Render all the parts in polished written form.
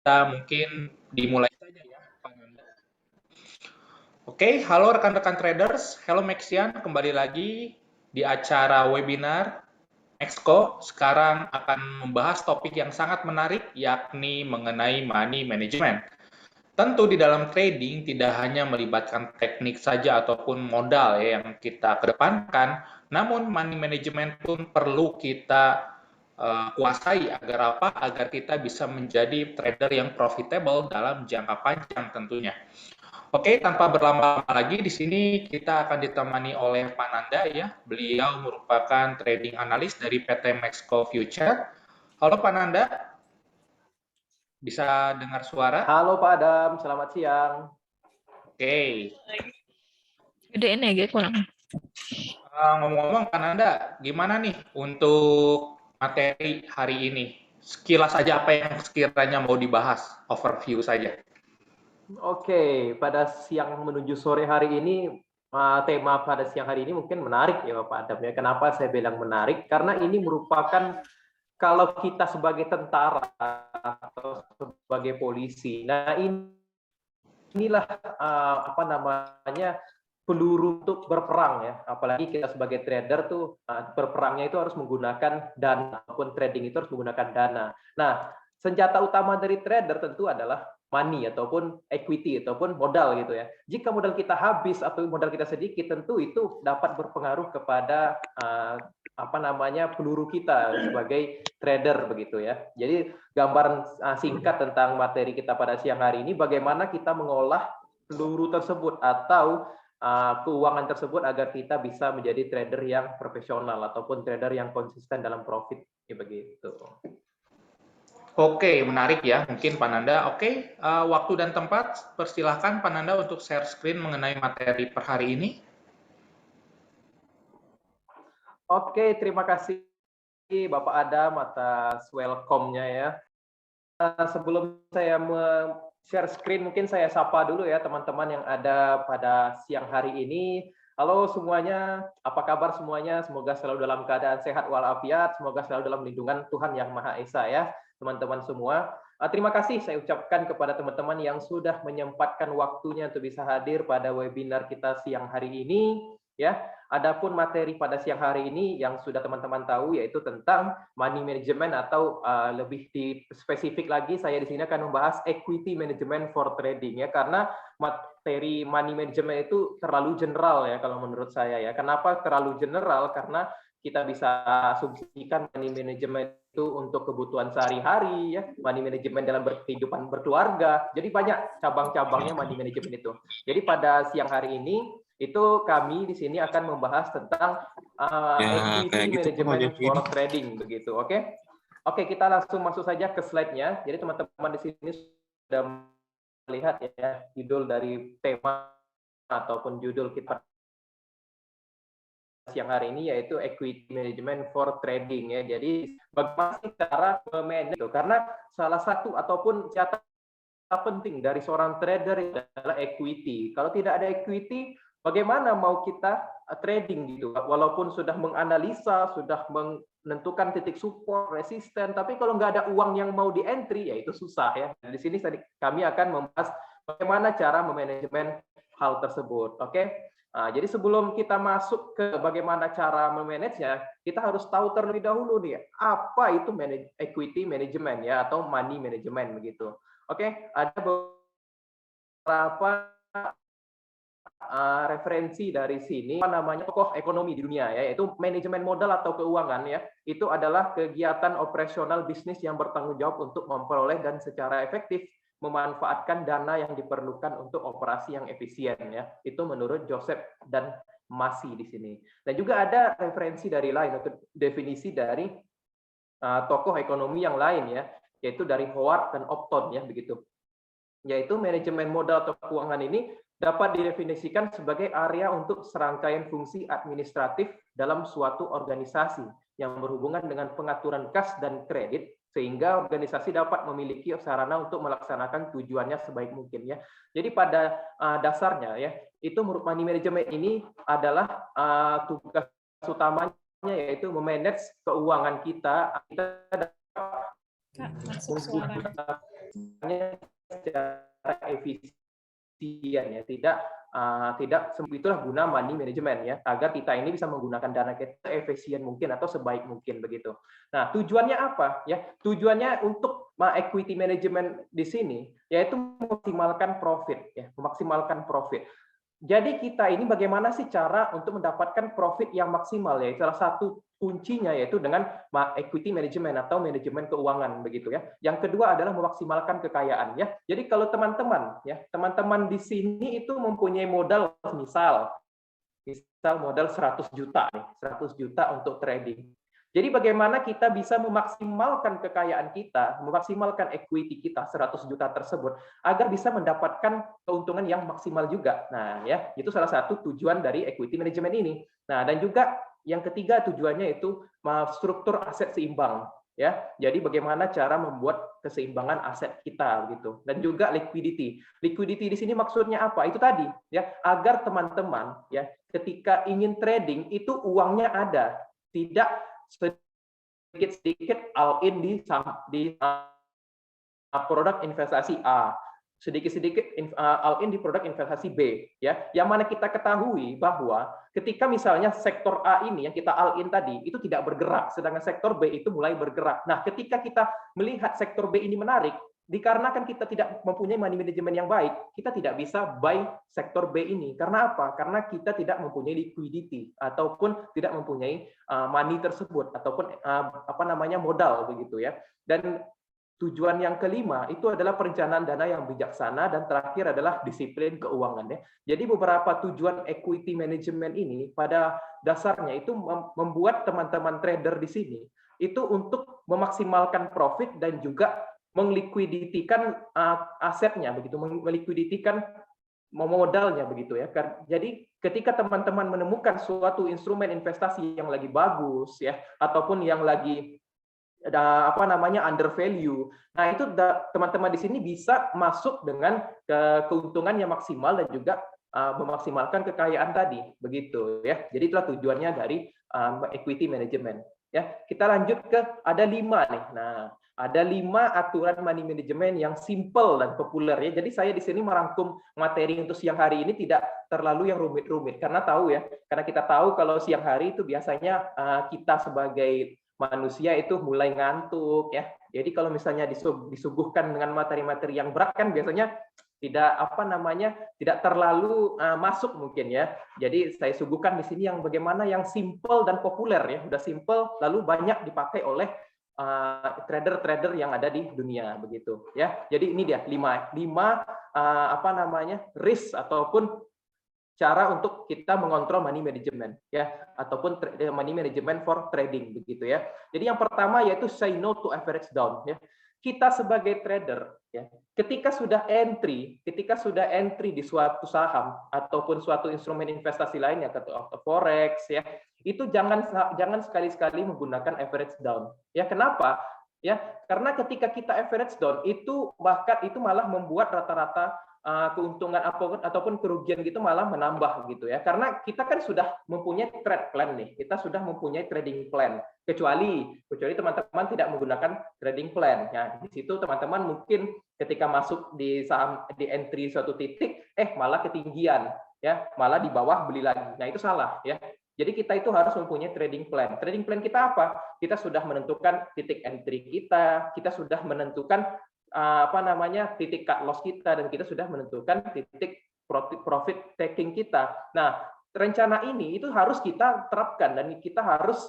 Kita mungkin dimulai saja ya, Pak Nanda. Oke, halo rekan-rekan traders. Hello Maxian, kembali lagi di acara webinar Exco. Sekarang akan membahas topik yang sangat menarik, yakni mengenai money management. Tentu di dalam trading tidak hanya melibatkan teknik saja ataupun modal ya yang kita kedepankan, namun money management pun perlu kita kuasai agar apa? Agar kita bisa menjadi trader yang profitable dalam jangka panjang tentunya. Oke, tanpa berlama-lama lagi di sini kita akan ditemani oleh Pak Nanda ya. Beliau merupakan trading analis dari PT Maxco Future. Halo Pak Nanda, bisa dengar suara? Halo Pak Adam, selamat siang. Oke. Gedein ya, kurang. Ngomong-ngomong Pak Nanda, gimana nih untuk materi hari ini? Sekilas saja apa yang sekiranya mau dibahas, overview saja. Oke, pada siang menuju sore hari ini, tema pada siang hari ini mungkin menarik ya Pak Adam ya. Kenapa saya bilang menarik? Karena ini merupakan kalau kita sebagai tentara atau sebagai polisi, nah inilah apa namanya peluru untuk berperang ya. Apalagi kita sebagai trader tuh berperangnya itu harus menggunakan dana ataupun trading itu harus menggunakan dana. Nah, senjata utama dari trader tentu adalah money ataupun equity ataupun modal gitu ya. Jika modal kita habis atau modal kita sedikit, tentu itu dapat berpengaruh kepada apa namanya peluru kita sebagai trader begitu ya. Jadi gambaran singkat tentang materi kita pada siang hari ini, bagaimana kita mengolah peluru tersebut atau keuangan tersebut agar kita bisa menjadi trader yang profesional ataupun trader yang konsisten dalam profit ya begitu. Oke, menarik ya mungkin Pak Nanda. Oke, waktu dan tempat persilahkan Pak Nanda untuk share screen mengenai materi per hari ini. Oke, terima kasih Bapak Adam atas welcome-nya ya. Sebelum saya share screen, mungkin saya sapa dulu ya teman-teman yang ada pada siang hari ini. Halo semuanya, apa kabar semuanya? Semoga selalu dalam keadaan sehat walafiat, semoga selalu dalam lindungan Tuhan Yang Maha Esa ya, teman-teman semua. Terima kasih saya ucapkan kepada teman-teman yang sudah menyempatkan waktunya untuk bisa hadir pada webinar kita siang hari ini ya. Adapun materi pada siang hari ini yang sudah teman-teman tahu yaitu tentang money management atau lebih di spesifik lagi saya di sini akan membahas equity management for trading ya, karena materi money management itu terlalu general ya kalau menurut saya ya. Kenapa terlalu general? Karena kita bisa asumsikan money management itu untuk kebutuhan sehari-hari ya, money management dalam kehidupan berkeluarga. Jadi banyak cabang-cabangnya money management itu. Jadi pada siang hari ini itu kami di sini akan membahas tentang equity management for trading begitu. Oke, kita langsung masuk saja ke slide-nya. Jadi teman-teman di sini sudah melihat ya judul dari tema ataupun judul kita siang hari ini yaitu equity management for trading ya. Jadi bagaimana sih cara memanage itu? Karena salah satu ataupun catatan penting dari seorang trader adalah equity. Kalau tidak ada equity, bagaimana mau kita trading gitu? Walaupun sudah menganalisa, sudah menentukan titik support, resisten, tapi kalau nggak ada uang yang mau di entry, ya itu susah ya. Di sini kami akan membahas bagaimana cara memanajemen hal tersebut. Oke. Nah, jadi sebelum kita masuk ke bagaimana cara memanage-nya, kita harus tahu terlebih dahulu nih apa itu equity management ya atau money management begitu. Oke, ada beberapa referensi dari sini apa namanya tokoh ekonomi di dunia ya, yaitu manajemen modal atau keuangan ya. Itu adalah kegiatan operasional bisnis yang bertanggung jawab untuk memperoleh dan secara efektif memanfaatkan dana yang diperlukan untuk operasi yang efisien ya. Itu menurut Joseph dan Masi di sini. Dan juga ada referensi dari lain atau definisi dari tokoh ekonomi yang lain ya, yaitu dari Howard dan Upton ya begitu. Yaitu manajemen modal atau keuangan ini dapat didefinisikan sebagai area untuk serangkaian fungsi administratif dalam suatu organisasi yang berhubungan dengan pengaturan kas dan kredit sehingga organisasi dapat memiliki sarana untuk melaksanakan tujuannya sebaik mungkin ya. Jadi pada dasarnya ya, itu money management ini adalah tugas utamanya yaitu memanage keuangan kita. Kak, masuk suara. secara efisien ya, tidak itulah guna money management ya, agar kita ini bisa menggunakan dana kita efisien mungkin atau sebaik mungkin begitu. Nah, tujuannya apa ya? Tujuannya untuk equity management di sini yaitu memaksimalkan profit ya, memaksimalkan profit. Jadi kita ini bagaimana sih cara untuk mendapatkan profit yang maksimal ya? Salah satu kuncinya yaitu dengan equity management atau manajemen keuangan begitu ya. Yang kedua adalah memaksimalkan kekayaan ya. Jadi kalau teman-teman ya, teman-teman di sini itu mempunyai modal misal modal 100 juta nih, 100 juta untuk trading. Jadi bagaimana kita bisa memaksimalkan kekayaan kita, memaksimalkan equity kita 100 juta tersebut agar bisa mendapatkan keuntungan yang maksimal juga. Nah, ya, itu salah satu tujuan dari equity management ini. Nah, dan juga yang ketiga tujuannya itu struktur aset seimbang, ya. Jadi bagaimana cara membuat keseimbangan aset kita gitu. Dan juga liquidity. Liquidity di sini maksudnya apa? Itu tadi, ya, agar teman-teman ya ketika ingin trading itu uangnya ada, tidak sedikit-sedikit all in di produk investasi A, sedikit-sedikit all in di produk investasi B, ya. Yang mana kita ketahui bahwa ketika misalnya sektor A ini yang kita all in tadi itu tidak bergerak, sedangkan sektor B itu mulai bergerak. Nah, ketika kita melihat sektor B ini menarik, dikarenakan kita tidak mempunyai money management yang baik, kita tidak bisa buy sektor B ini. Karena apa? Karena kita tidak mempunyai liquidity ataupun tidak mempunyai money tersebut ataupun modal begitu ya. Dan tujuan yang kelima itu adalah perencanaan dana yang bijaksana dan terakhir adalah disiplin keuangan ya. Jadi beberapa tujuan equity management ini pada dasarnya itu membuat teman-teman trader di sini itu untuk memaksimalkan profit dan juga melikuiditikan asetnya begitu, melikuiditikan modalnya begitu ya. Jadi ketika teman-teman menemukan suatu instrumen investasi yang lagi bagus ya ataupun yang lagi under value, nah itu teman-teman di sini bisa masuk dengan keuntungan yang maksimal dan juga memaksimalkan kekayaan tadi begitu ya. Jadi itulah tujuannya dari equity management ya. Kita lanjut ke ada 5 nih. Nah, ada 5 aturan money management yang simple dan populer ya. Jadi saya di sini merangkum materi untuk siang hari ini tidak terlalu yang rumit-rumit karena kita tahu kalau siang hari itu biasanya kita sebagai manusia itu mulai ngantuk ya. Jadi kalau misalnya disuguhkan dengan materi-materi yang berat kan biasanya tidak terlalu masuk mungkin ya. Jadi saya suguhkan di sini yang bagaimana yang simple dan populer ya. Udah simple lalu banyak dipakai oleh trader-trader yang ada di dunia begitu ya. Jadi ini dia 5 risk ataupun cara untuk kita mengontrol money management ya ataupun money management for trading begitu ya. Jadi yang pertama yaitu say no to average down ya. Kita sebagai trader ya, ketika sudah entry di suatu saham ataupun suatu instrumen investasi lainnya atau forex ya, itu jangan sekali-sekali menggunakan average down. Ya, kenapa? Ya, karena ketika kita average down itu malah membuat rata-rata keuntungan ataupun kerugian gitu malah menambah gitu ya. Karena kita kan sudah mempunyai trade plan nih. Kita sudah mempunyai trading plan. Kecuali teman-teman tidak menggunakan trading plan. Ya, di situ teman-teman mungkin ketika masuk di saham di entry suatu titik malah ketinggian ya, malah di bawah beli lagi. Nah, itu salah ya. Jadi kita itu harus mempunyai trading plan. Trading plan kita apa? Kita sudah menentukan titik entry kita sudah menentukan titik cut loss kita dan kita sudah menentukan titik profit taking kita. Nah, rencana ini itu harus kita terapkan dan kita harus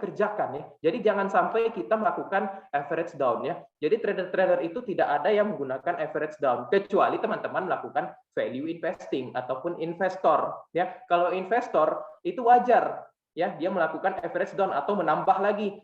kerjakan ya. Jadi jangan sampai kita melakukan average down ya. Jadi trader-trader itu tidak ada yang menggunakan average down kecuali teman-teman melakukan value investing ataupun investor ya. Kalau investor itu wajar ya, dia melakukan average down atau menambah lagi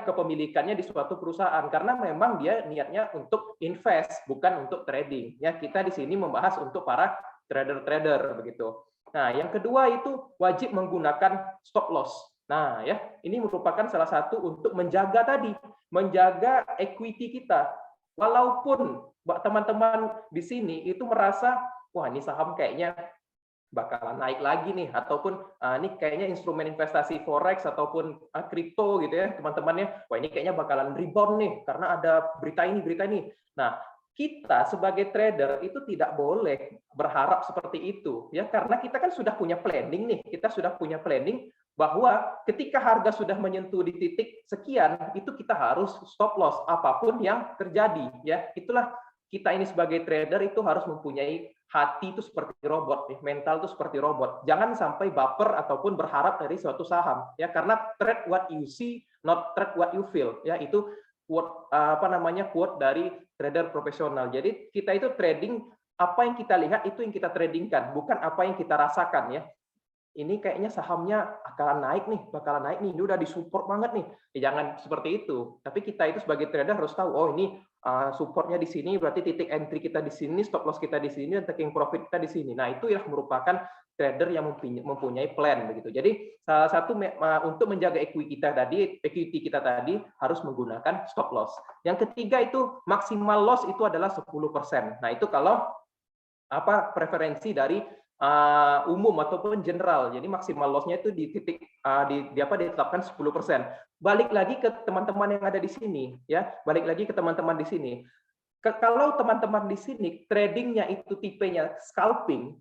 kepemilikannya di suatu perusahaan karena memang dia niatnya untuk invest bukan untuk trading ya. Kita di sini membahas untuk para trader-trader begitu. Nah, yang kedua itu wajib menggunakan stop loss. Nah, ya, ini merupakan salah satu untuk menjaga equity kita. Walaupun teman-teman di sini itu merasa wah ini saham kayaknya bakalan naik lagi nih, ataupun ini kayaknya instrumen investasi forex ataupun kripto gitu ya teman-temannya, wah ini kayaknya bakalan rebound nih karena ada berita ini. Nah, kita sebagai trader itu tidak boleh berharap seperti itu ya, karena kita kan sudah punya planning nih, bahwa ketika harga sudah menyentuh di titik sekian itu kita harus stop loss apapun yang terjadi ya. Itulah kita ini sebagai trader itu harus mempunyai hati itu seperti robot nih, mental itu seperti robot. Jangan sampai baper ataupun berharap dari suatu saham ya, karena trade what you see, not trade what you feel ya. Itu quote dari trader profesional. Jadi kita itu trading apa yang kita lihat itu yang kita tradingkan, bukan apa yang kita rasakan ya. Ini kayaknya sahamnya bakalan naik nih, ini udah disupport banget nih. Ya, jangan seperti itu. Tapi kita itu sebagai trader harus tahu, oh ini supportnya di sini, berarti titik entry kita di sini, stop loss kita di sini, dan taking profit kita di sini. Nah, itu yang merupakan trader yang mempunyai plan begitu. Jadi salah satu untuk menjaga equity kita tadi harus menggunakan stop loss. Yang ketiga itu maksimal loss itu adalah 10%. Nah, itu kalau preferensi dari umum ataupun general. Jadi maksimal loss-nya itu di titik ditetapkan 10%. Balik lagi ke teman-teman yang ada di sini ya. Kalau teman-teman di sini tradingnya itu tipenya scalping.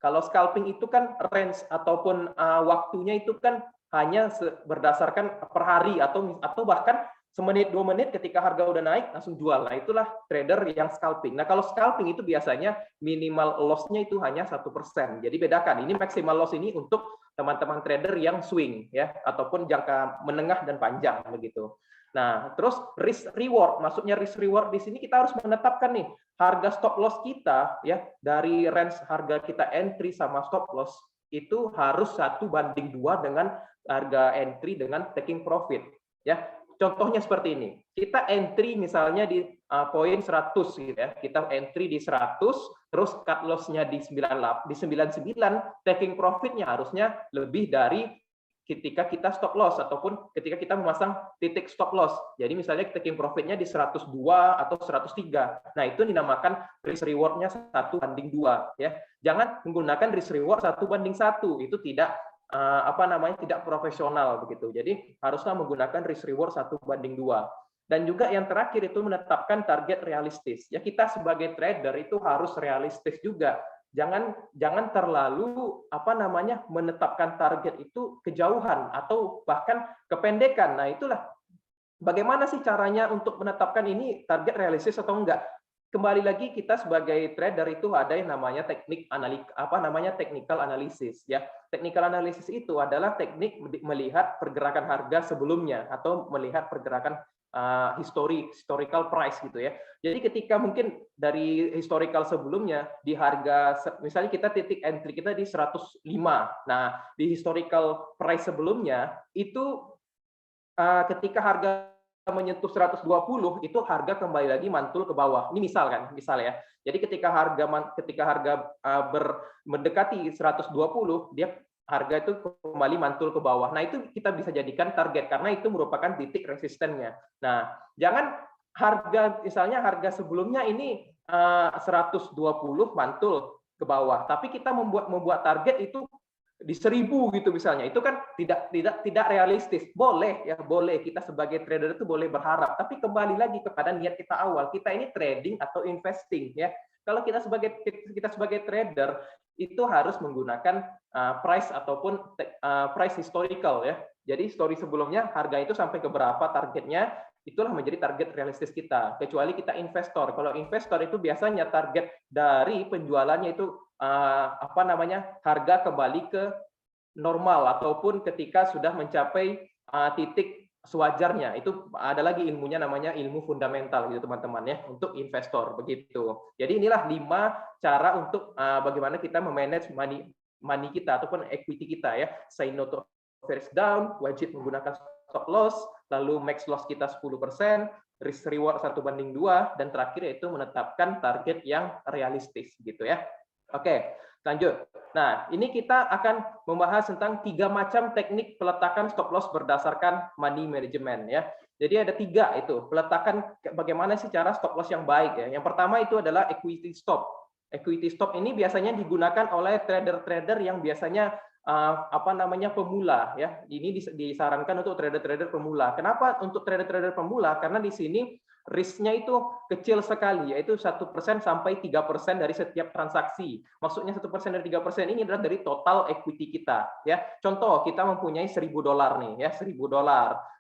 Kalau scalping itu kan range ataupun waktunya itu kan hanya berdasarkan per hari atau bahkan semenit 2 menit ketika harga udah naik langsung jual. Nah, itulah trader yang scalping. Nah, kalau scalping itu biasanya minimal loss-nya itu hanya 1%. Jadi bedakan, ini maksimal loss ini untuk teman-teman trader yang swing ya, ataupun jangka menengah dan panjang begitu. Nah, terus risk reward, maksudnya risk reward di sini kita harus menetapkan nih harga stop loss kita ya, dari range harga kita entry sama stop loss itu harus 1:2 dengan harga entry dengan taking profit ya. Contohnya seperti ini, kita entry misalnya di poin 100 gitu ya, kita entry di 100, terus cut loss-nya di 99, taking profit-nya harusnya lebih dari ketika kita stop loss ataupun ketika kita memasang titik stop loss. Jadi misalnya taking profit-nya di 102 atau 103. Nah, itu dinamakan risk reward-nya 1:2 ya. Jangan menggunakan risk reward 1:1, itu tidak tidak profesional begitu. Jadi haruslah menggunakan risk reward 1:2. Dan juga yang terakhir itu menetapkan target realistis. Ya, kita sebagai trader itu harus realistis juga. Jangan terlalu menetapkan target itu kejauhan atau bahkan kependekan. Nah, itulah bagaimana sih caranya untuk menetapkan ini target realistis atau enggak? Kembali lagi kita sebagai trader itu ada yang namanya technical analysis ya. Technical analysis itu adalah teknik melihat pergerakan harga sebelumnya atau melihat pergerakan historical price gitu ya. Jadi ketika mungkin dari historical sebelumnya di harga misalnya kita titik entry kita di 105. Nah, di historical price sebelumnya itu ketika harga menyentuh 120 itu harga kembali lagi mantul ke bawah. Ini misal ya. Jadi ketika harga mendekati 120 dia harga itu kembali mantul ke bawah. Nah, itu kita bisa jadikan target karena itu merupakan titik resistennya. Nah, jangan misalnya harga sebelumnya ini 120 mantul ke bawah, tapi kita membuat target itu di 1000 gitu misalnya, itu kan tidak realistis. Boleh kita sebagai trader itu boleh berharap, tapi kembali lagi kepada niat kita awal. Kita ini trading atau investing ya. Kalau kita sebagai trader itu harus menggunakan price ataupun price historical ya. Jadi histori sebelumnya harga itu sampai ke berapa targetnya, itulah menjadi target realistis kita. Kecuali kita investor. Kalau investor itu biasanya target dari penjualannya itu harga kembali ke normal ataupun ketika sudah mencapai titik sewajarnya. Itu ada lagi ilmunya namanya ilmu fundamental gitu teman-teman ya, untuk investor begitu. Jadi inilah 5 cara untuk bagaimana kita memanage money kita ataupun equity kita ya. Say no to first down, wajib menggunakan stop loss, lalu max loss kita 10%, risk reward 1:2, dan terakhir yaitu menetapkan target yang realistis gitu ya. Oke, lanjut. Nah, ini kita akan membahas tentang 3 macam teknik peletakan stop loss berdasarkan money management ya. Jadi ada 3 itu, peletakan bagaimana sih cara stop loss yang baik ya. Yang pertama itu adalah equity stop. Equity stop ini biasanya digunakan oleh trader-trader yang biasanya pemula ya. Ini disarankan untuk trader-trader pemula. Kenapa untuk trader-trader pemula? Karena di sini risknya itu kecil sekali, yaitu 1% sampai 3% dari setiap transaksi. Maksudnya 1% dari 3% ini adalah dari total equity kita. Ya, contoh kita mempunyai $1.000 nih, ya $1.000.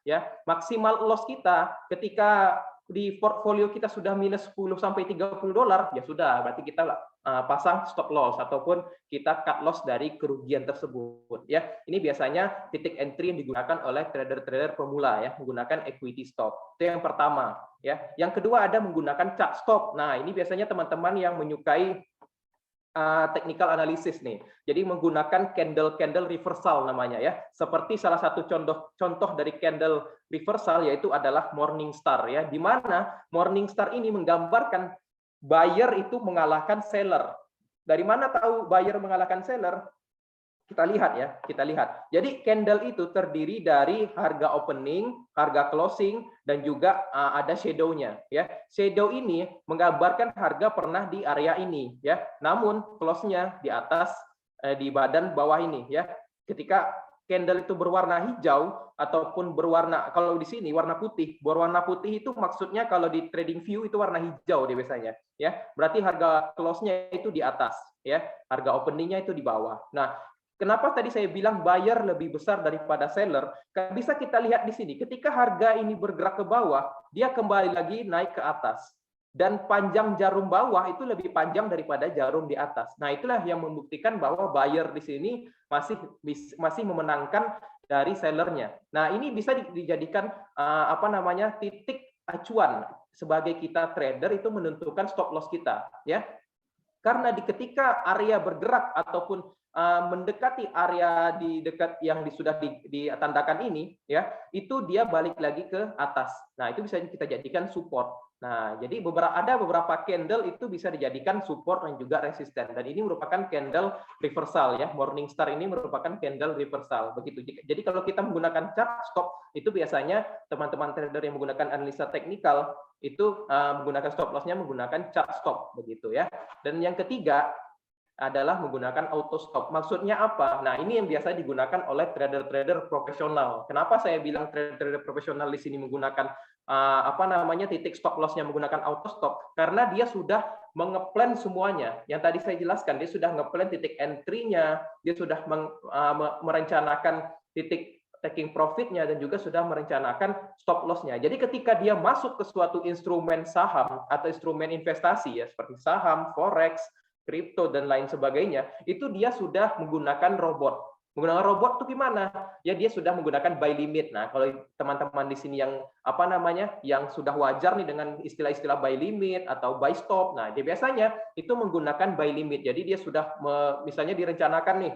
Ya, maksimal loss kita ketika di portfolio kita sudah minus 10 sampai $30, ya sudah, berarti kita pasang stop loss ataupun kita cut loss dari kerugian tersebut. Ya, ini biasanya titik entry yang digunakan oleh trader-trader pemula ya, menggunakan equity stop. Itu yang pertama. Ya, yang kedua ada menggunakan chart stop. Nah, ini biasanya teman-teman yang menyukai technical analysis nih. Jadi menggunakan candle reversal namanya ya. Seperti salah satu contoh dari candle reversal yaitu adalah Morningstar ya. Di mana Morningstar ini menggambarkan buyer itu mengalahkan seller. Dari mana tahu buyer mengalahkan seller? Kita lihat ya, kita lihat. Jadi candle itu terdiri dari harga opening, harga closing, dan juga ada shadow-nya. Ya, shadow ini menggambarkan harga pernah di area ini, ya. Namun close-nya di atas, di badan bawah ini, ya. Ketika candle itu berwarna hijau ataupun berwarna, kalau di sini warna putih, berwarna putih itu maksudnya kalau di trading view itu warna hijau deh biasanya, ya. Berarti harga close-nya itu di atas, ya. Harga opening-nya itu di bawah. Nah, kenapa tadi saya bilang buyer lebih besar daripada seller? Bisa kita lihat di sini, ketika harga ini bergerak ke bawah, dia kembali lagi naik ke atas. Dan panjang jarum bawah itu lebih panjang daripada jarum di atas. Nah, itulah yang membuktikan bahwa buyer di sini masih memenangkan dari sellernya. Nah, ini bisa dijadikan titik acuan sebagai kita trader itu menentukan stop loss kita, ya. Karena ketika area bergerak ataupun mendekati area di dekat yang sudah ditandakan ini, ya, itu dia balik lagi ke atas. Nah, itu bisa kita jadikan support. Nah, jadi ada beberapa candle itu bisa dijadikan support dan juga resisten. Dan ini merupakan candle reversal ya. Morningstar ini merupakan candle reversal. Begitu. Jadi kalau kita menggunakan chart stop, itu biasanya teman-teman trader yang menggunakan analisa teknikal itu menggunakan stop loss-nya menggunakan chart stop begitu ya. Dan yang ketiga adalah menggunakan auto stop. Maksudnya apa? Nah, ini yang biasa digunakan oleh trader-trader profesional. Kenapa saya bilang trader-trader profesional di sini menggunakan titik stop loss-nya menggunakan auto stop? Karena dia sudah mengeplan semuanya. Yang tadi saya jelaskan, dia sudah ngeplan titik entry-nya, dia sudah merencanakan titik taking profit-nya dan juga sudah merencanakan stop loss-nya. Jadi ketika dia masuk ke suatu instrumen saham atau instrumen investasi ya seperti saham, forex, kripto dan lain sebagainya, itu dia sudah menggunakan robot. Menggunakan robot itu gimana? Ya dia sudah menggunakan buy limit. Nah, kalau teman-teman di sini yang yang sudah wajar nih dengan istilah-istilah buy limit atau buy stop. Nah, dia biasanya itu menggunakan buy limit. Jadi dia sudah misalnya direncanakan nih.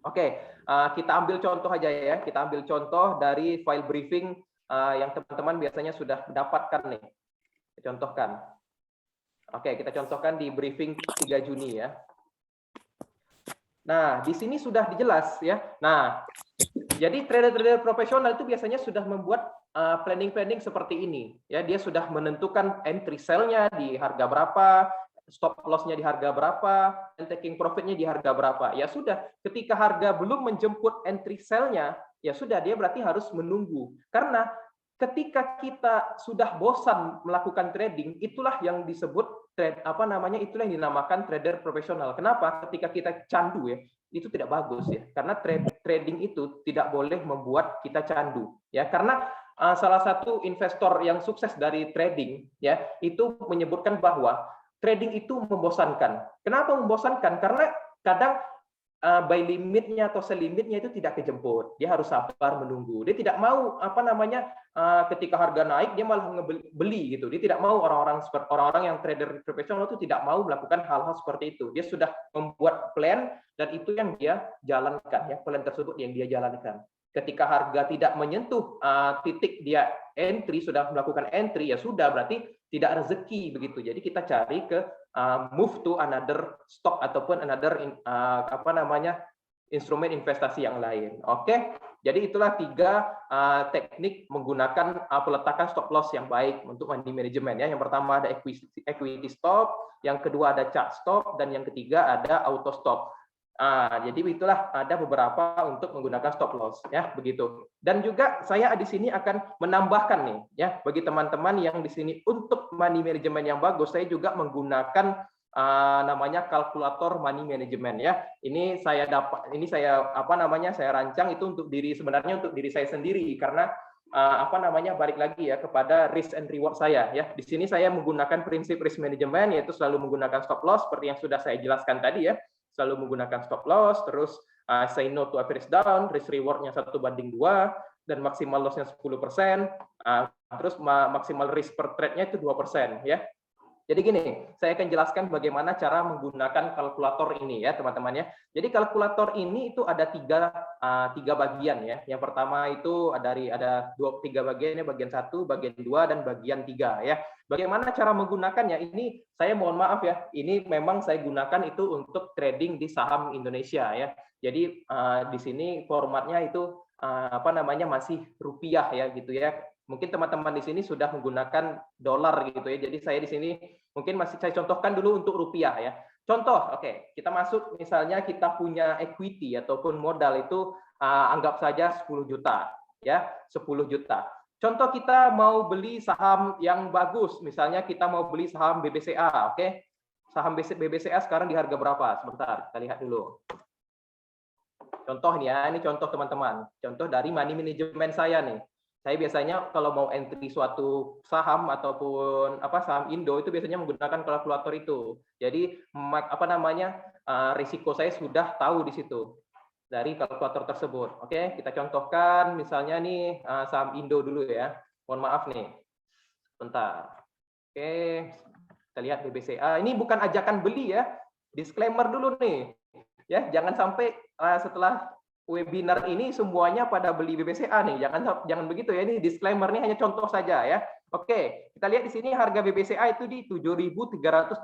Oke, kita ambil contoh aja ya. Kita ambil contoh dari file briefing yang teman-teman biasanya sudah dapatkan nih. Contohkan. Oke, kita contohkan di briefing 3 Juni ya. Nah, di sini sudah dijelas ya. Nah, jadi trader-trader profesional itu biasanya sudah membuat planning-planning seperti ini. Ya, dia sudah menentukan entry sell-nya di harga berapa, stop loss-nya di harga berapa, dan taking profit-nya di harga berapa. Ya sudah, ketika harga belum menjemput entry sell-nya, ya sudah dia berarti harus menunggu. Karena ketika kita sudah bosan melakukan trading, itulah yang disebut itulah yang dinamakan trader profesional. Kenapa? Ketika kita candu ya, itu tidak bagus ya. Karena trading itu tidak boleh membuat kita candu ya. Karena salah satu investor yang sukses dari trading ya, itu menyebutkan bahwa trading itu membosankan. Kenapa membosankan? Karena kadang buy limitnya atau sell limitnya itu tidak kejemput. Dia harus sabar menunggu. Dia tidak mau ketika harga naik dia malah beli gitu. Dia tidak mau orang-orang yang trader profesional itu tidak mau melakukan hal-hal seperti itu. Dia sudah membuat plan dan itu yang dia jalankan ya, plan tersebut yang dia jalankan. Ketika harga tidak menyentuh titik dia entry, sudah melakukan entry, ya sudah berarti tidak rezeki begitu. Jadi kita cari ke move to another stock ataupun another instrumen investasi yang lain. Oke. Jadi itulah 3 teknik menggunakan peletakan stop loss yang baik untuk money management ya. Yang pertama ada equity stop, yang kedua ada chart stop, dan yang ketiga ada auto stop. Jadi itulah ada beberapa untuk menggunakan stop loss ya, begitu. Dan juga saya di sini akan menambahkan nih ya, bagi teman-teman yang di sini untuk money management yang bagus, saya juga menggunakan namanya kalkulator money management ya. Ini saya saya rancang itu untuk sebenarnya untuk diri saya sendiri, karena balik lagi ya kepada risk and reward saya ya. Di sini saya menggunakan prinsip risk management, yaitu selalu menggunakan stop loss seperti yang sudah saya jelaskan tadi ya. Selalu menggunakan stop loss, terus say no to average down, risk reward-nya 1:2, dan maksimal loss-nya 10%, terus maksimal risk per trade-nya itu 2% ya. Jadi gini, saya akan jelaskan bagaimana cara menggunakan kalkulator ini ya teman-teman ya. Jadi kalkulator ini itu ada tiga bagian ya. Yang pertama itu ada tiga bagiannya, bagian 1, bagian 2, dan bagian 3 ya. Bagaimana cara menggunakannya? Ini saya mohon maaf ya, ini memang saya gunakan itu untuk trading di saham Indonesia ya. Jadi di sini formatnya itu masih rupiah ya gitu ya. Mungkin teman-teman di sini sudah menggunakan dolar gitu ya. Jadi saya di sini mungkin masih saya contohkan dulu untuk rupiah ya. Contoh, oke, kita masuk misalnya kita punya equity ataupun modal itu anggap saja 10 juta ya, 10 juta. Contoh kita mau beli saham yang bagus, misalnya kita mau beli saham BBCA, oke. Saham BBCA sekarang di harga berapa? Sebentar, kita lihat dulu. Contoh nih ya, ini contoh teman-teman. Contoh dari money management saya nih. Saya biasanya kalau mau entry suatu saham ataupun saham Indo itu biasanya menggunakan kalkulator itu. Jadi risiko saya sudah tahu di situ dari kalkulator tersebut. Oke, kita contohkan misalnya nih saham Indo dulu ya. Mohon maaf nih. Bentar. Oke, kita lihat BBCA. Ini bukan ajakan beli ya. Disclaimer dulu nih. Ya, jangan sampai setelah webinar ini semuanya pada beli BBCA nih. Jangan begitu ya. Ini disclaimer nih hanya contoh saja ya. Oke, kita lihat di sini harga BBCA itu di 7.325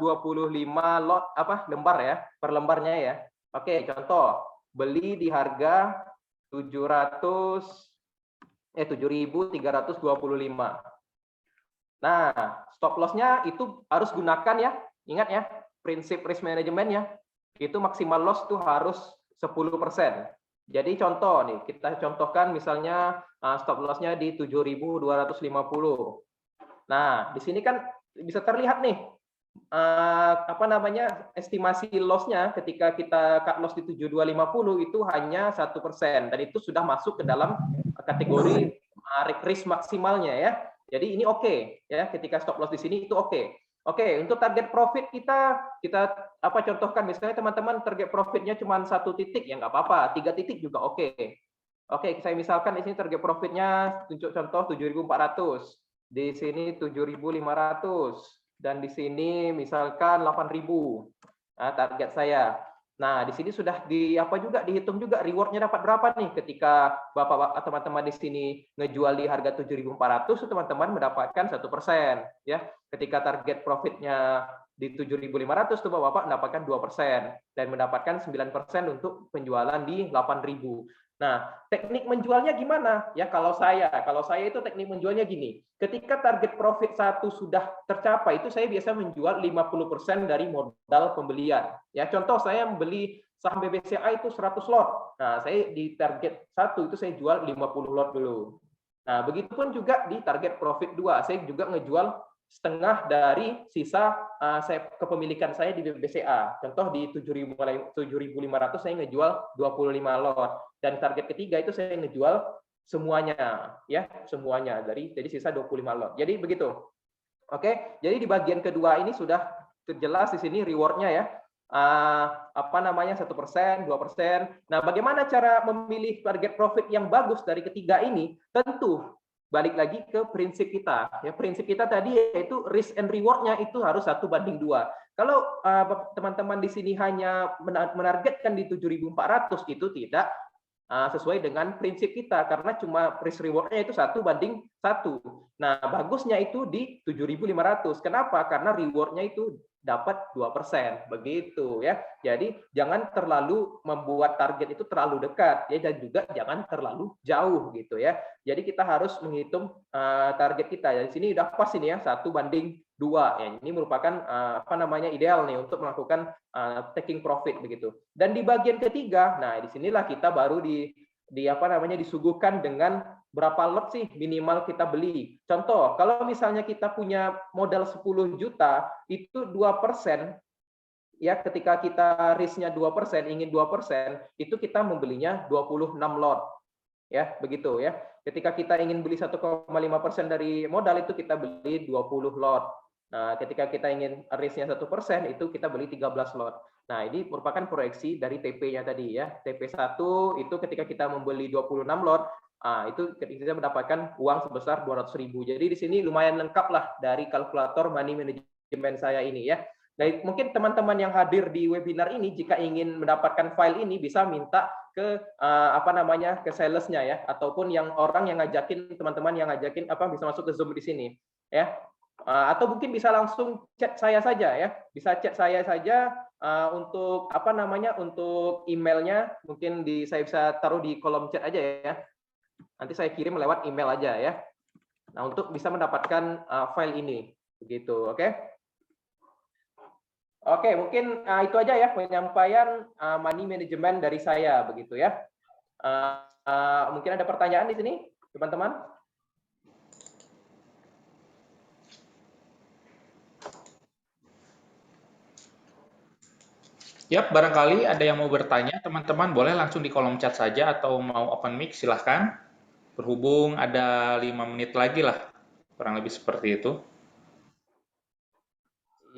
lembar ya, per lembarnya ya. Oke, contoh beli di harga 7.325. Nah, stop loss-nya itu harus gunakan ya. Ingat ya, prinsip risk management-nya. Itu maksimal loss tuh harus 10%. Jadi contoh nih, kita contohkan misalnya stop loss-nya di 7.250. Nah, di sini kan bisa terlihat nih estimasi loss-nya ketika kita cut loss di 7.250 itu hanya 1%, dan itu sudah masuk ke dalam kategori risk maksimalnya ya. Jadi ini oke ya, ketika stop loss di sini itu oke. Oke, untuk target profit kita contohkan misalnya teman-teman target profitnya cuma 1 titik ya nggak apa-apa, 3 titik juga oke. Oke, saya misalkan di sini target profitnya tunjuk contoh 7.400, di sini 7.500, dan di sini misalkan 8.000. Nah, target saya. Nah, di sini sudah dihitung juga rewardnya dapat berapa nih ketika Bapak teman-teman di sini ngejual di harga 7.400, teman-teman mendapatkan 1% ya. Ketika target profitnya di 7.500 tuh Bapak mendapatkan 2% dan mendapatkan 9% untuk penjualan di 8.000. Nah, teknik menjualnya gimana? Ya kalau saya itu teknik menjualnya gini. Ketika target profit 1 sudah tercapai, itu saya biasa menjual 50% dari modal pembelian. Ya, contoh saya membeli saham BBCA itu 100 lot. Nah, saya di target 1 itu saya jual 50 lot dulu. Nah, begitupun juga di target profit 2, saya juga ngejual setengah dari sisa kepemilikan saya di BBCA. Contoh di 7.500 saya ngejual 25 lot, dan target ketiga itu saya ngejual semuanya ya, semuanya dari sisa 25 lot. Jadi begitu. Oke, jadi di bagian kedua ini sudah jelas di sini rewardnya ya. 1%, 2%. Nah, bagaimana cara memilih target profit yang bagus dari ketiga ini? Tentu balik lagi ke prinsip kita. Ya, prinsip kita tadi yaitu risk and reward-nya itu harus 1:2. Kalau teman-teman di sini hanya menargetkan di 7.400 itu tidak sesuai dengan prinsip kita, karena cuma risk reward-nya itu 1:1. Nah, bagusnya itu di 7.500. Kenapa? Karena reward-nya itu dapat 2%, begitu ya. Jadi jangan terlalu membuat target itu terlalu dekat ya, dan juga jangan terlalu jauh gitu ya. Jadi kita harus menghitung target kita. Di sini udah pas ini ya, 1:2 ya. Ini merupakan ideal nih untuk melakukan taking profit begitu. Dan di bagian ketiga, nah disinilah kita baru disuguhkan dengan berapa lot sih minimal kita beli. Contoh, kalau misalnya kita punya modal 10 juta, itu 2%, ya ketika kita risk-nya 2%, ingin 2%, itu kita membelinya 26 lot. Ya, begitu ya. Ketika kita ingin beli 1,5% dari modal, itu kita beli 20 lot. Nah, ketika kita ingin risk-nya 1%, itu kita beli 13 lot. Nah, ini merupakan proyeksi dari TP-nya tadi ya. TP1 itu ketika kita membeli 26 lot, itu kita mendapatkan uang sebesar 200.000. Jadi di sini lumayan lengkap lah dari kalkulator money management saya ini ya. Nah, mungkin teman-teman yang hadir di webinar ini jika ingin mendapatkan file ini bisa minta ke ke salesnya ya, ataupun yang orang yang ngajakin, teman-teman yang ngajakin bisa masuk ke Zoom di sini ya. Atau mungkin bisa langsung chat saya saja ya. Bisa chat saya saja untuk untuk emailnya, mungkin saya bisa taruh di kolom chat aja ya. Nanti saya kirim lewat email aja ya. Nah, untuk bisa mendapatkan file ini, begitu, oke? Oke, mungkin itu aja ya penyampaian money management dari saya, begitu ya. Mungkin ada pertanyaan di sini, teman-teman? Yap, barangkali ada yang mau bertanya, teman-teman boleh langsung di kolom chat saja atau mau open mic silahkan. Berhubung ada 5 menit lagi lah, kurang lebih seperti itu.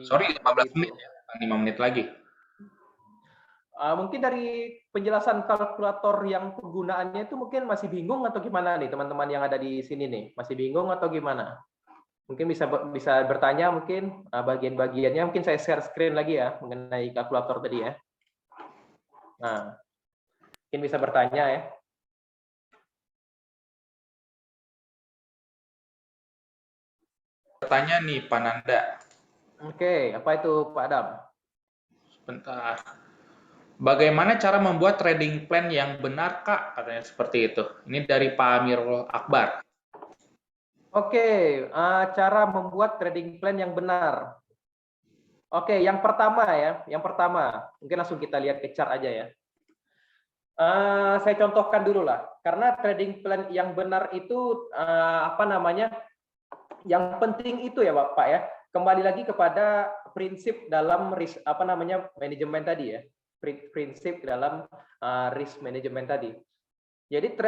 Sorry, 15 menit ya, 5 menit lagi. Mungkin dari penjelasan kalkulator yang penggunaannya itu mungkin masih bingung atau gimana nih teman-teman yang ada di sini nih? Masih bingung atau gimana? Mungkin bisa bertanya, mungkin bagian-bagiannya mungkin saya share screen lagi ya mengenai kalkulator tadi ya. Nah, mungkin bisa bertanya ya. Bertanya nih Pak Nanda. Oke, apa itu Pak Adam? Sebentar. Bagaimana cara membuat trading plan yang benar, Kak? Katanya seperti itu. Ini dari Pak Amirul Akbar. Oke, cara membuat trading plan yang benar. Oke, yang pertama ya, mungkin langsung kita lihat ke chart aja ya. Saya contohkan dulu lah, karena trading plan yang benar itu yang penting itu ya Bapak ya. Kembali lagi kepada prinsip dalam risk manajemen tadi ya. Prinsip dalam risk management tadi. Jadi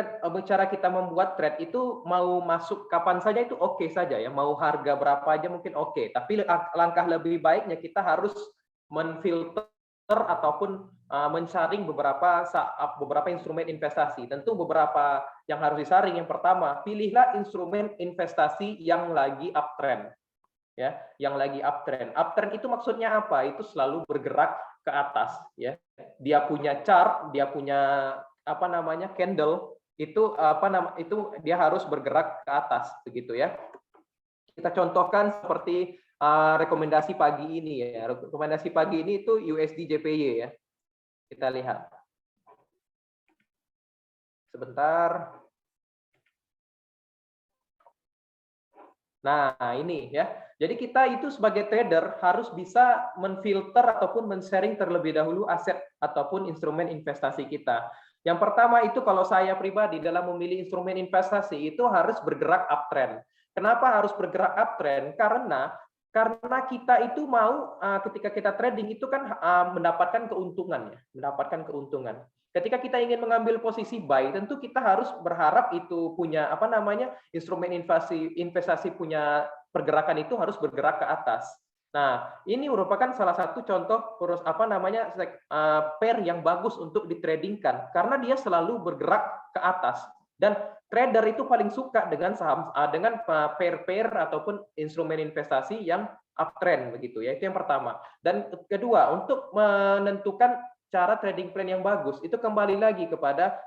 cara kita membuat trade itu mau masuk kapan saja itu oke saja ya, mau harga berapa aja mungkin oke. Tapi langkah lebih baiknya kita harus menfilter ataupun mensaring beberapa instrumen investasi. Tentu beberapa yang harus disaring. Yang pertama, pilihlah instrumen investasi yang lagi uptrend. Ya, yang lagi uptrend. Uptrend itu maksudnya apa? Itu selalu bergerak ke atas ya. Dia punya chart, dia punya candle, itu dia harus bergerak ke atas begitu ya. Kita contohkan seperti rekomendasi pagi ini ya. Rekomendasi pagi ini itu USD JPY ya. Kita lihat. Sebentar. Nah, ini ya. Jadi kita itu sebagai trader harus bisa menfilter ataupun men-sharing terlebih dahulu aset ataupun instrumen investasi kita. Yang pertama itu kalau saya pribadi dalam memilih instrumen investasi itu harus bergerak uptrend. Kenapa harus bergerak uptrend? Karena kita itu mau ketika kita trading itu kan mendapatkan keuntungan ya, mendapatkan keuntungan. Ketika kita ingin mengambil posisi buy, tentu kita harus berharap itu punya instrumen investasi punya pergerakan itu harus bergerak ke atas. Nah, ini merupakan salah satu contoh pair yang bagus untuk ditradingkan karena dia selalu bergerak ke atas. Dan trader itu paling suka dengan dengan pair ataupun instrumen investasi yang uptrend begitu ya. Itu yang pertama. Dan kedua, untuk menentukan cara trading plan yang bagus itu kembali lagi kepada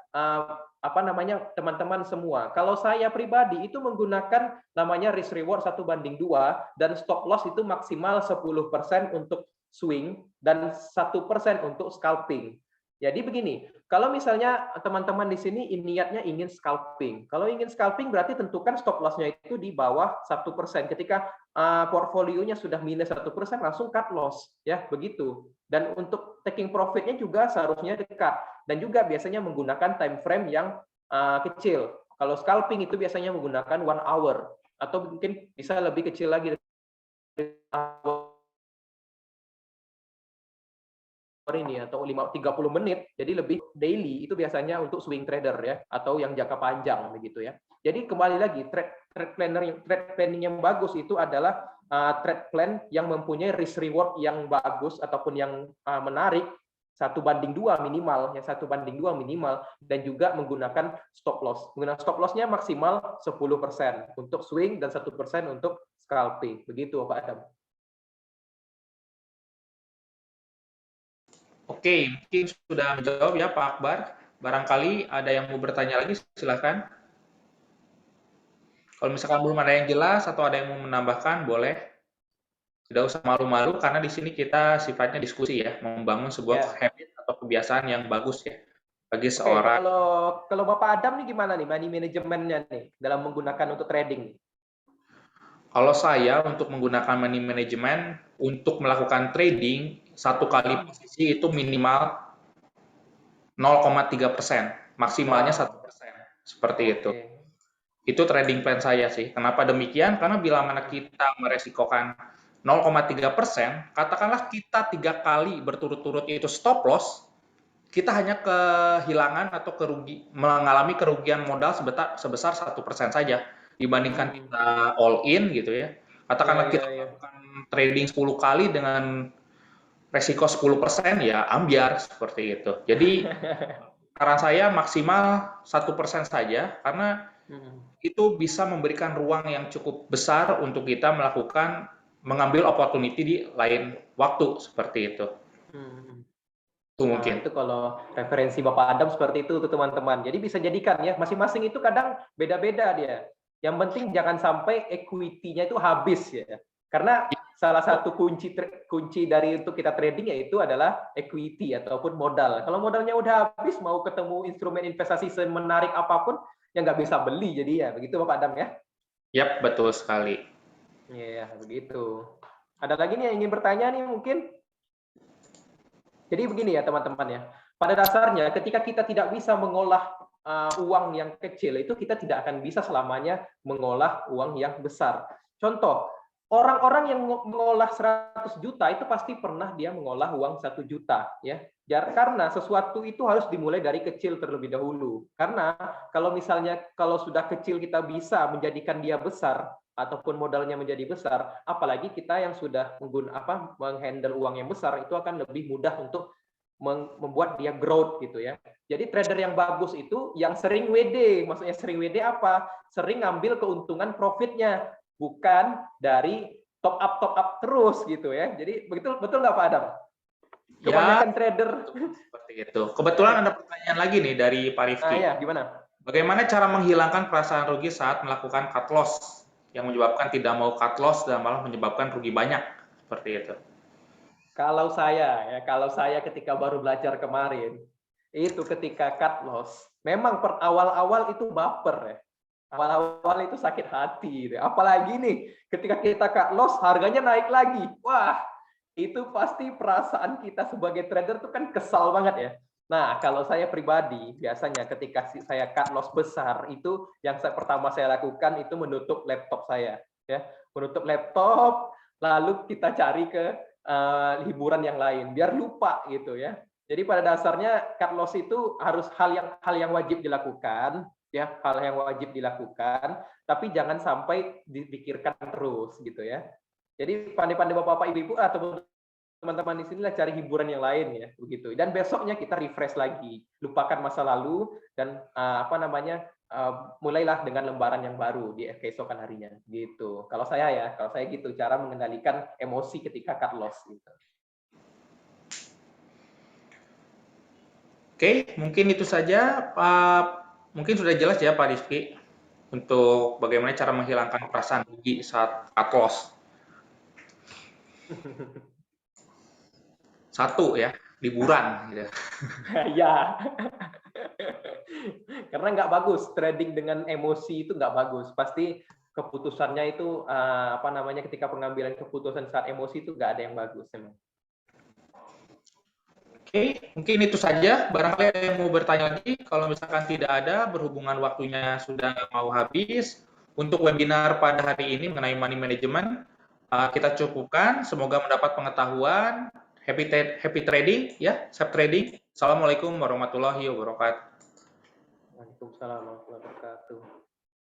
teman-teman semua. Kalau saya pribadi itu menggunakan namanya risk reward 1:2 dan stop loss itu maksimal 10% untuk swing dan 1% untuk scalping. Jadi begini, kalau misalnya teman-teman di sini niatnya ingin scalping. Kalau ingin scalping berarti tentukan stop loss-nya itu di bawah 1%. Ketika portfolionya sudah minus 1%, langsung cut loss, ya begitu. Dan untuk taking profit-nya juga seharusnya dekat. Dan juga biasanya menggunakan time frame yang kecil. Kalau scalping itu biasanya menggunakan 1 hour atau mungkin bisa lebih kecil lagi ini atau 30 menit, jadi lebih daily itu biasanya untuk swing trader ya atau yang jangka panjang begitu ya. Jadi kembali lagi trade planning yang bagus itu adalah trade plan yang mempunyai risk reward yang bagus ataupun yang menarik 1:2 minimal, ya 1:2 minimal, dan juga menggunakan stop loss. Menggunakan stop loss-nya maksimal 10% untuk swing dan 1% untuk scalping. Begitu Pak Adam. Oke, mungkin sudah menjawab ya Pak Akbar. Barangkali ada yang mau bertanya lagi, silakan. Kalau misalkan belum ada yang jelas atau ada yang mau menambahkan, boleh. Tidak usah malu-malu karena di sini kita sifatnya diskusi ya, membangun sebuah habit atau kebiasaan yang bagus ya bagi Oke, seorang. kalau Bapak Adam nih gimana nih money manajemennya nih dalam menggunakan untuk trading? Kalau saya untuk menggunakan money management untuk melakukan trading, satu kali posisi itu minimal 0,3%, maksimalnya 1%, seperti itu. Itu trading plan saya sih. Kenapa demikian? Karena bila mana kita meresikokan 0,3%, katakanlah kita 3 kali berturut-turut itu stop loss, kita hanya kehilangan atau mengalami kerugian modal sebesar 1% saja dibandingkan kita all in gitu ya. Katakanlah kita melakukan trading 10 kali dengan resiko 10% ya ambiar seperti itu. Jadi saran saya maksimal 1% saja karena itu bisa memberikan ruang yang cukup besar untuk kita mengambil opportunity di lain waktu seperti itu. Itu mungkin. Nah, itu kalau referensi Bapak Adam seperti itu teman-teman. Jadi bisa jadikan ya, masing-masing itu kadang beda-beda dia. Yang penting jangan sampai equity-nya itu habis ya. Karena salah satu kunci dari untuk kita trading yaitu adalah equity ataupun modal. Kalau modalnya udah habis, mau ketemu instrumen investasi semenarik apapun, ya nggak bisa beli jadi ya. Begitu Bapak Adam ya? Yap, betul sekali. Iya, begitu. Ada lagi nih yang ingin bertanya nih mungkin? Jadi begini ya teman-teman ya, pada dasarnya ketika kita tidak bisa mengolah uang yang kecil itu kita tidak akan bisa selamanya mengolah uang yang besar. Contoh, orang-orang yang mengolah 100 juta itu pasti pernah dia mengolah uang 1 juta ya. Karena sesuatu itu harus dimulai dari kecil terlebih dahulu. Karena kalau misalnya kalau sudah kecil kita bisa menjadikan dia besar ataupun modalnya menjadi besar, apalagi kita yang sudah menghandle uang yang besar itu akan lebih mudah untuk membuat dia growth gitu ya. Jadi trader yang bagus itu yang sering WD, maksudnya sering WD apa? Sering ngambil keuntungan profitnya, bukan dari top up terus gitu ya. Jadi betul nggak Pak Adam? Kebanyakan Ya, trader seperti itu. Kebetulan ada pertanyaan lagi nih dari Pak Rifki. ya gimana? Bagaimana cara menghilangkan perasaan rugi saat melakukan cut loss yang menyebabkan tidak mau cut loss dan malah menyebabkan rugi banyak seperti itu? Kalau saya ketika baru belajar kemarin, itu ketika cut loss, memang awal-awal itu baper ya. Awal-awal itu sakit hati. Apalagi nih, ketika kita cut loss, harganya naik lagi. Wah, itu pasti perasaan kita sebagai trader itu kan kesal banget ya. Nah, kalau saya pribadi, biasanya ketika saya cut loss besar, itu yang pertama saya lakukan itu menutup laptop saya. Ya, menutup laptop, lalu kita cari ke hiburan yang lain biar lupa gitu ya. Jadi pada dasarnya cut loss itu harus hal yang wajib dilakukan ya, hal yang wajib dilakukan, tapi jangan sampai dipikirkan terus gitu ya. Jadi pandai-pandai Bapak-bapak, Ibu-ibu atau teman-teman di sini lah cari hiburan yang lain ya begitu. Dan besoknya kita refresh lagi, lupakan masa lalu dan mulailah dengan lembaran yang baru di keesokan harinya gitu. Kalau saya gitu cara mengendalikan emosi ketika cut loss gitu. Oke, mungkin itu saja, mungkin sudah jelas ya Pak Rizky untuk bagaimana cara menghilangkan perasaan rugi saat cut loss. Satu ya, liburan gitu. Ya, karena nggak bagus trading dengan emosi itu nggak bagus. Pasti keputusannya itu apa namanya ketika pengambilan keputusan saat emosi itu nggak ada yang bagus memang. Oke, mungkin itu saja. Barangkali ada yang mau bertanya lagi. Kalau misalkan tidak ada, berhubungan waktunya sudah mau habis. Untuk webinar pada hari ini mengenai money management, kita cukupkan. Semoga mendapat pengetahuan. Happy trading, ya, safe trading. Assalamualaikum warahmatullahi wabarakatuh. Waalaikumsalam warahmatullahi wabarakatuh.